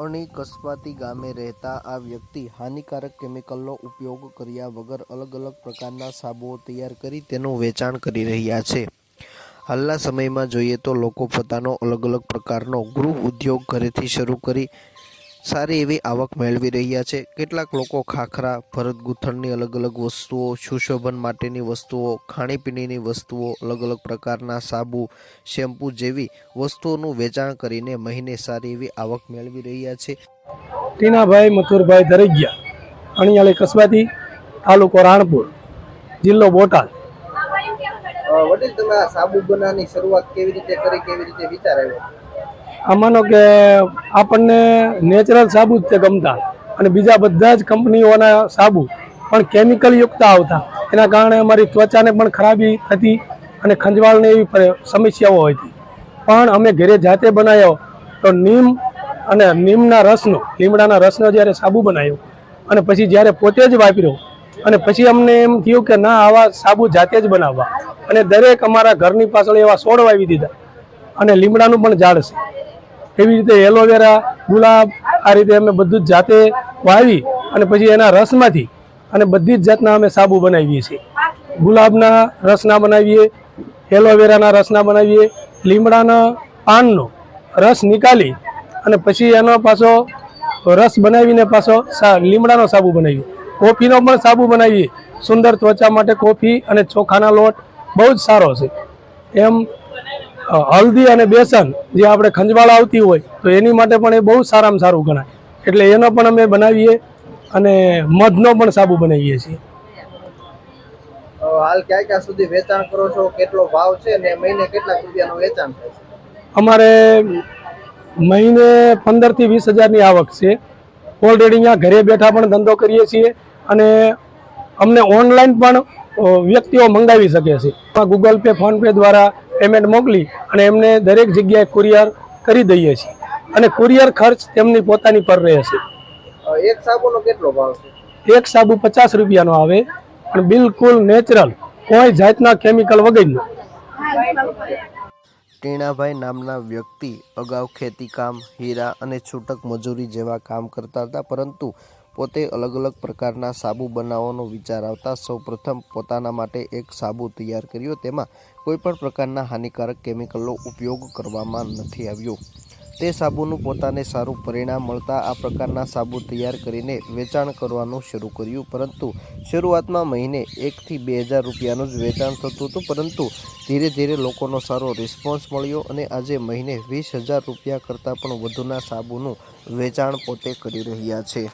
અણી કસ્બાતી ગામે રહેતા આ વ્યક્તિ હાનિકારક કેમિકલનો ઉપયોગ કર્યા વગર અલગ અલગ પ્રકારના સાબુઓ તૈયાર કરી તેનું વેચાણ કરી રહ્યા છે। હાલના સમયમાં જોઈએ તો લોકો પોતાનો અલગ અલગ પ્રકારનો ગૃહ ઉદ્યોગ ઘરેથી શરૂ કરી સારી એવી આવક મેળવી રહ્યા છે। કેટલાક લોકો ખાખરા, ભરત ગૂંથણની અલગ અલગ વસ્તુઓ, સુશોભન માટેની વસ્તુઓ, ખાણીપીણીની વસ્તુઓ, અલગ અલગ પ્રકારના સાબુ, શેમ્પૂ જેવી વસ્તુઓનું વેચાણ કરીને મહિને સારી એવી આવક મેળવી રહ્યા છે। ટીનાભાઈ મથુરભાઈ દરેજિયા, અણિયાળી કસ્બાતી, તાલુકો રાણપુર, જિલ્લો બોટાદ। વડીલ, તમે આ સાબુ બનાવવાની શરૂઆત કેવી રીતે કરી, કેવી રીતે વિચાર આવ્યો? આ માનો કે આપણને નેચરલ સાબુ જ તે ગમતા અને બીજા બધા જ કંપનીઓના સાબુ પણ કેમિકલ યુક્ત આવતા, એના કારણે અમારી ત્વચાને પણ ખરાબી થતી અને ખંજવાળને એવી સમસ્યાઓ હતી। પણ અમે ઘરે જાતે બનાવ્યો તો નીમના રસનો, લીમડાના રસનો જ્યારે સાબુ બનાવ્યો અને પછી જ્યારે પોતે જ વાપર્યો અને પછી અમને એમ થયું કે ના, આવા સાબુ જાતે જ બનાવવા અને દરેક અમારા ઘરની પાછળ એવા છોડ વાવી દીધા અને લીમડાનું પણ ઝાડ છે। એવી રીતે એલોવેરા, ગુલાબ, આ રીતે અમે બધું જ જાતે વાવી અને પછી એના રસમાંથી અને બધી જ જાતના અમે સાબુ બનાવીએ છીએ। ગુલાબના રસના બનાવીએ, એલોવેરાના રસના બનાવીએ, લીમડાના પાનનો રસ નીકાળી અને પછી એનો પાછો રસ બનાવીને પાછો લીમડાનો સાબુ બનાવીએ। કોફીનો પણ સાબુ બનાવીએ, સુંદર ત્વચા માટે કોફી અને ચોખાના લોટ બહુ જ સારો છે। એમ હલ્દી અને બેસન જે આપણે ખંજવાળ આવતી હોય તો એની માટે પણ એ બહુ સારામાં સારું ગણાય, એટલે એનો પણ અમે બનાવીએ અને મધનો પણ સાબુ બનાવીએ છીએ। હાલ ક્યાં ક્યાં સુધી વેચાણ કરો છો, કેટલો ભાવ છે ને મહિને કેટલા રૂપિયાનું વેચાણ થાય છે? અમારે મહિને 15 થી 20 હજારની આવક છે। ઓલરેડી અહીંયા ઘરે બેઠા પણ ધંધો કરીએ છીએ અને અમને ઓનલાઈન પણ વ્યક્તિઓ મંગાવી શકે છે। ગૂગલ પે, ફોન પે દ્વારા પેમેન્ટ મોકલી અને એમને દરેક જગ્યાએ કુરિયર કરી દઈએ છીએ અને કુરિયર ખર્ચ તેમની પોતાની પર રહે છે। એક સાબુનો કેટલો ભાવ છે? એક સાબુ 50 રૂપિયાનો આવે, પણ બિલકુલ નેચરલ, કોઈ જાતના કેમિકલ વગરનો। ટીણાભાઈ નામના વ્યક્તિ અગાઉ ખેતીકામ, હીરા અને છૂટક મજૂરી જેવા કામ કરતા હતા, પરંતુ પોતે અલગ અલગ પ્રકારના સાબુ બનાવવાનો વિચાર આવતા સૌપ્રથમ પોતાના માટે એક સાબુ તૈયાર કર્યો। તેમાં કોઈપણ પ્રકારના હાનિકારક કેમિકલનો ઉપયોગ કરવામાં નથી આવ્યો। તે સાબુનું પોતાને સારું પરિણામ મળતા આ પ્રકારના સાબુ તૈયાર કરીને વેચાણ કરવાનું શરૂ કર્યું, પરંતુ શરૂઆતમાં મહિને 1 થી 2 હજાર રૂપિયાનું જ વેચાણ થતું હતું, પરંતુ ધીરે ધીરે લોકોનો સારો રિસ્પોન્સ મળ્યો અને આજે મહિને 20,000 રૂપિયા કરતાં પણ વધુના સાબુનું વેચાણ પોતે કરી રહ્યા છે।